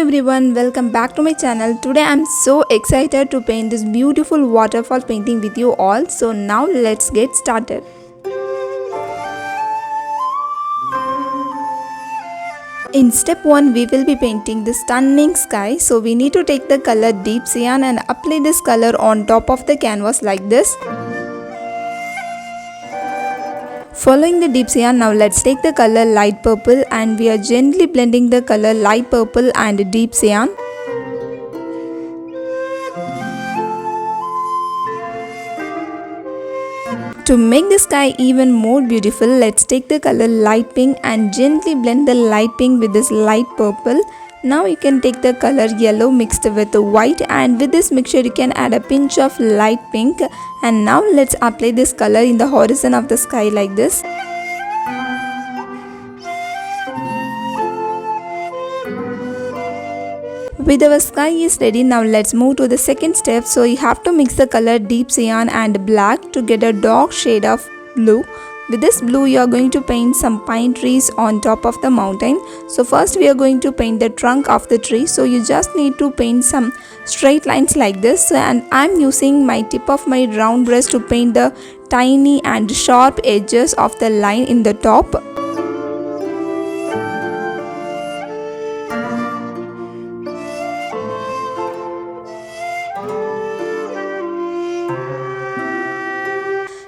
everyone, welcome back to my channel. Today I'm so excited to paint this beautiful waterfall painting with you all. So now let's get started. In step 1 we will be painting the stunning sky. So we need to take the color deep cyan and apply this color on top of the canvas like this. Following the deep cyan, now let's take the color light purple and we are gently blending the color light purple and deep cyan. To make the sky even more beautiful, let's take the color light pink and gently blend the light pink with this light purple. Now you can take the color yellow mixed with the white, and with this mixture you can add a pinch of light pink. And now let's apply this color in the horizon of the sky like this. With our sky is ready, now let's move to the second step. So you have to mix the color deep cyan and black to get a dark shade of blue. With this blue you are going to paint some pine trees on top of the mountain. So first we are going to paint the trunk of the tree. So you just need to paint some straight lines like this, and I'm using my tip of my round brush to paint the tiny and sharp edges of the line in the top.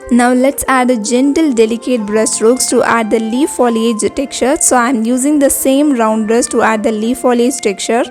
Now let's add a gentle delicate brush strokes to add the leaf foliage texture. So I am using the same round brush to add the leaf foliage texture.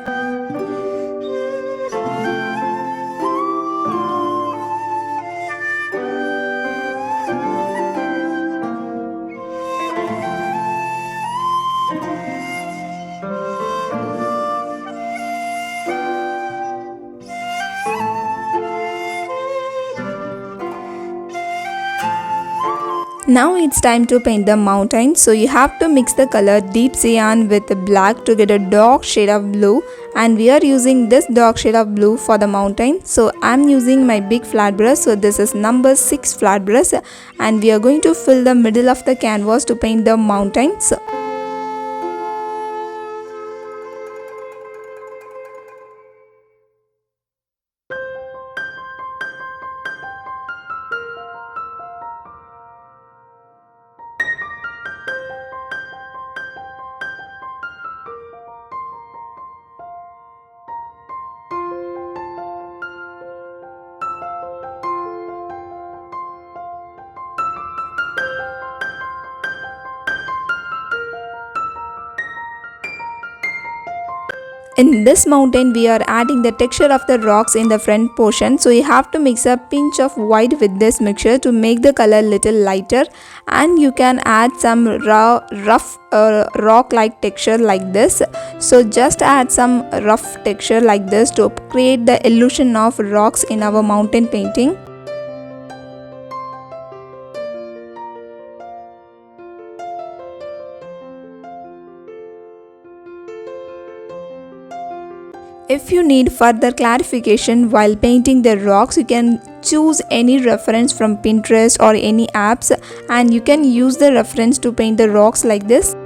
Now it's time to paint the mountain. So you have to mix the color deep cyan with black to get a dark shade of blue, and we are using this dark shade of blue for the mountain. So I'm using my big flat brush. So this is number 6 flat brush, and we are going to fill the middle of the canvas to paint the mountains. In this mountain we are adding the texture of the rocks in the front portion. So you have to mix a pinch of white with this mixture to make the color little lighter, and you can add some rough rock like texture like this. So just add some rough texture like this to create the illusion of rocks in our mountain painting. If you need further clarification while painting the rocks, you can choose any reference from Pinterest or any apps, and you can use the reference to paint the rocks like this.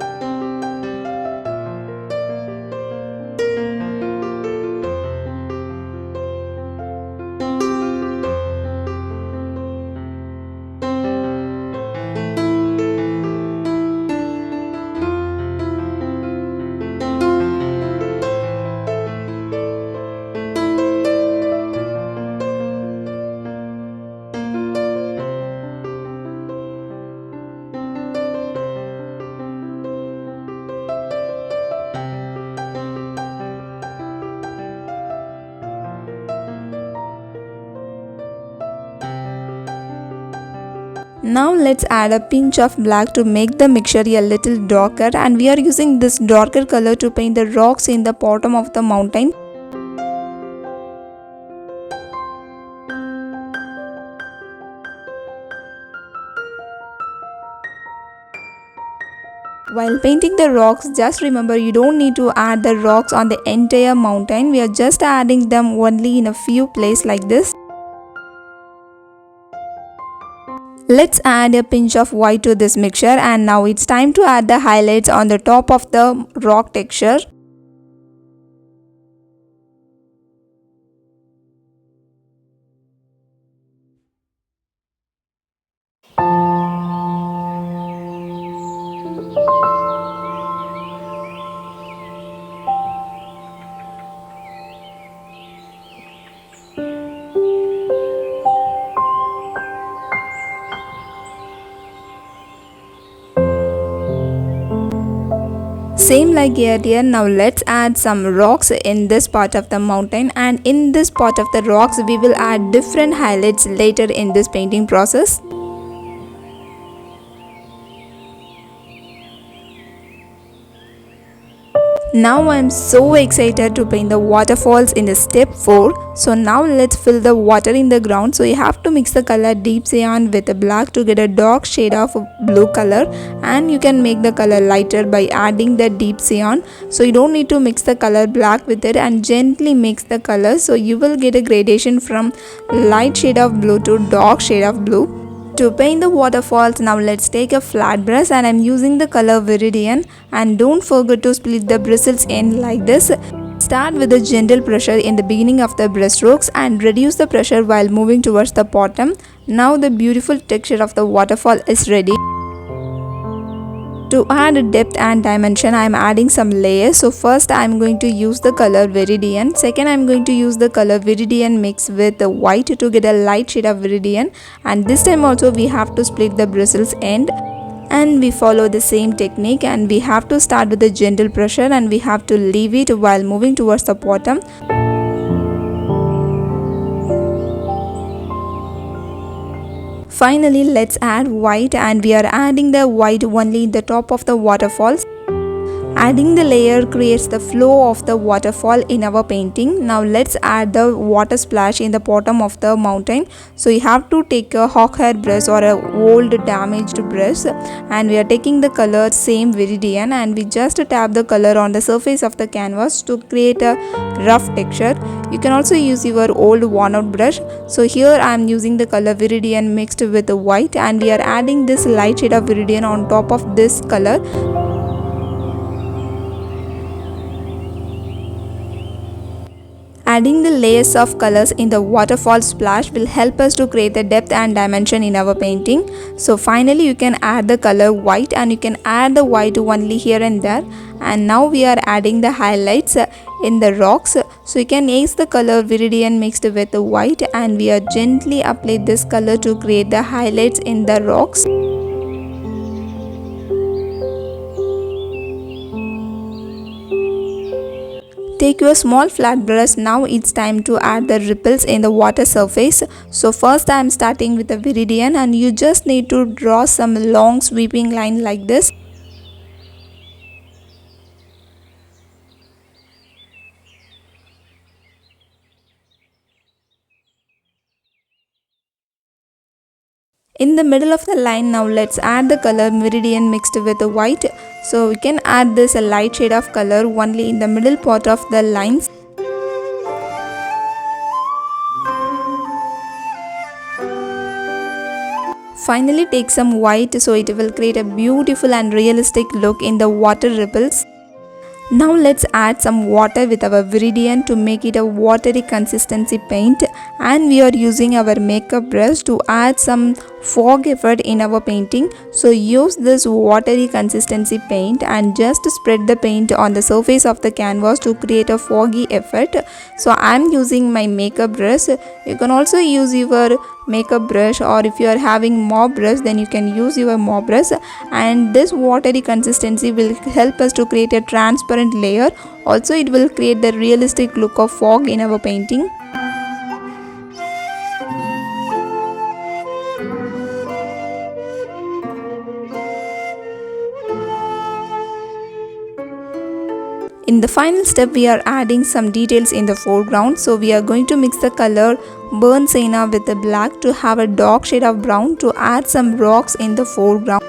Now let's add a pinch of black to make the mixture a little darker, and we are using this darker color to paint the rocks in the bottom of the mountain. While painting the rocks, just remember you don't need to add the rocks on the entire mountain. We are just adding them only in a few places like this. Let's add a pinch of white to this mixture, and now it's time to add the highlights on the top of the rock texture. Same like earlier, now let's add some rocks in this part of the mountain, and in this part of the rocks we will add different highlights later in this painting process. Now I am so excited to paint the waterfalls in the step 4. So now let's fill the water in the ground. So you have to mix the color deep cyan with the black to get a dark shade of blue color, and you can make the color lighter by adding the deep cyan. So you don't need to mix the color black with it, and gently mix the color so you will get a gradation from light shade of blue to dark shade of blue. To paint the waterfalls, now let's take a flat brush, and I'm using the color Viridian, and don't forget to split the bristles in like this. Start with a gentle pressure in the beginning of the brush strokes and reduce the pressure while moving towards the bottom. Now the beautiful texture of the waterfall is ready. To add depth and dimension, I am adding some layers. So first I am going to use the color Viridian. Second I am going to use the color Viridian mixed with the white to get a light shade of Viridian. And this time also we have to split the bristles end. And we follow the same technique, and we have to start with a gentle pressure and we have to leave it while moving towards the bottom. Finally, let's add white, and we are adding the white only in the top of the waterfalls. Adding the layer creates the flow of the waterfall in our painting. Now let's add the water splash in the bottom of the mountain. So you have to take a hawk hair brush or a old damaged brush, and we are taking the color same Viridian, and we just tap the color on the surface of the canvas to create a rough texture. You can also use your old worn out brush. So here I am using the color Viridian mixed with the white, and we are adding this light shade of Viridian on top of this color. Adding the layers of colors in the waterfall splash will help us to create the depth and dimension in our painting. So finally you can add the color white, and you can add the white only here and there. And now we are adding the highlights in the rocks. So you can use the color Viridian mixed with the white, and we are gently apply this color to create the highlights in the rocks. Take your small flat brush. Now it's time to add the ripples in the water surface. So first I am starting with the Viridian, and you just need to draw some long sweeping line like this. In the middle of the line, now let's add the color Viridian mixed with the white. So we can add this a light shade of color only in the middle part of the lines. Finally take some white, so it will create a beautiful and realistic look in the water ripples. Now let's add some water with our Viridian to make it a watery consistency paint, and we are using our makeup brush to add some fog effect in our painting. So use this watery consistency paint and just spread the paint on the surface of the canvas to create a foggy effect. So I am using my makeup brush. You can also use your makeup brush, or if you are having mop brush then you can use your mop brush, and this watery consistency will help us to create a transparent layer. Also it will create the realistic look of fog in our painting. In the final step, we are adding some details in the foreground. So we are going to mix the color burnt sienna with the black to have a dark shade of brown to add some rocks in the foreground.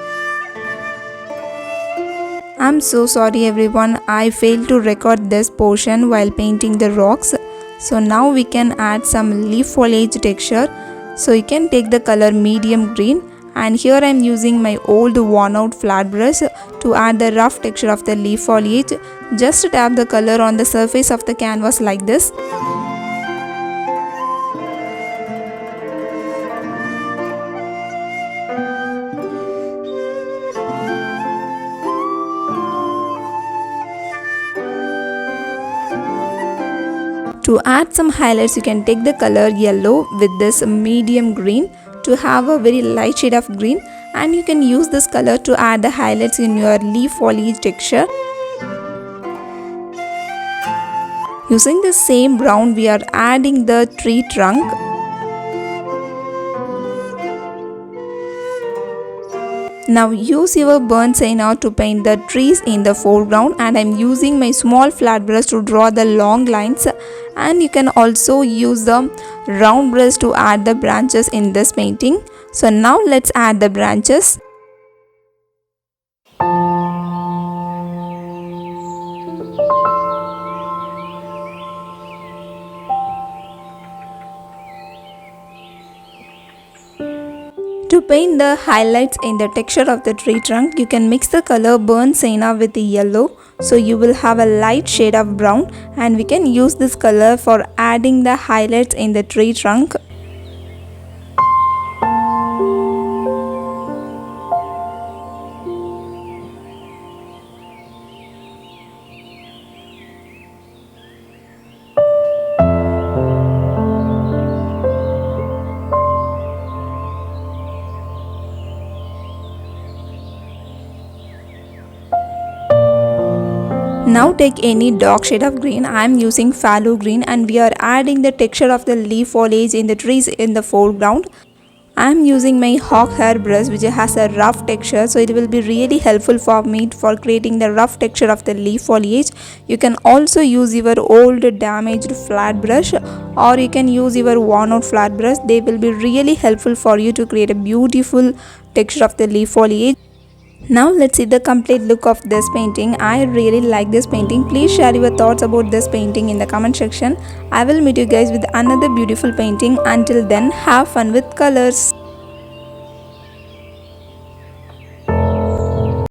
I'm so sorry everyone, I failed to record this portion while painting the rocks. So now we can add some leaf foliage texture. So you can take the color medium green, and here I am using my old worn out flat brush to add the rough texture of the leaf foliage. Just tap the color on the surface of the canvas like this. To add some highlights, you can take the color yellow with this medium green to have a very light shade of green, and you can use this color to add the highlights in your leaf foliage texture. Using the same brown, we are adding the tree trunk. Now use your burnt sienna to paint the trees in the foreground, and I'm using my small flat brush to draw the long lines, and you can also use the round brush to add the branches in this painting. So now let's add the branches. To paint the highlights in the texture of the tree trunk, you can mix the color burnt sienna with the yellow, so you will have a light shade of brown, and we can use this color for adding the highlights in the tree trunk. Now take any dark shade of green. I am using phthalo green, and we are adding the texture of the leaf foliage in the trees in the foreground. I am using my hawk hair brush, which has a rough texture, so it will be really helpful for me for creating the rough texture of the leaf foliage. You can also use your old damaged flat brush, or you can use your worn out flat brush. They will be really helpful for you to create a beautiful texture of the leaf foliage. Now let's see the complete look of this painting. I really like this painting. Please share your thoughts about this painting in the comment section. I will meet you guys with another beautiful painting. Until then, have fun with colors.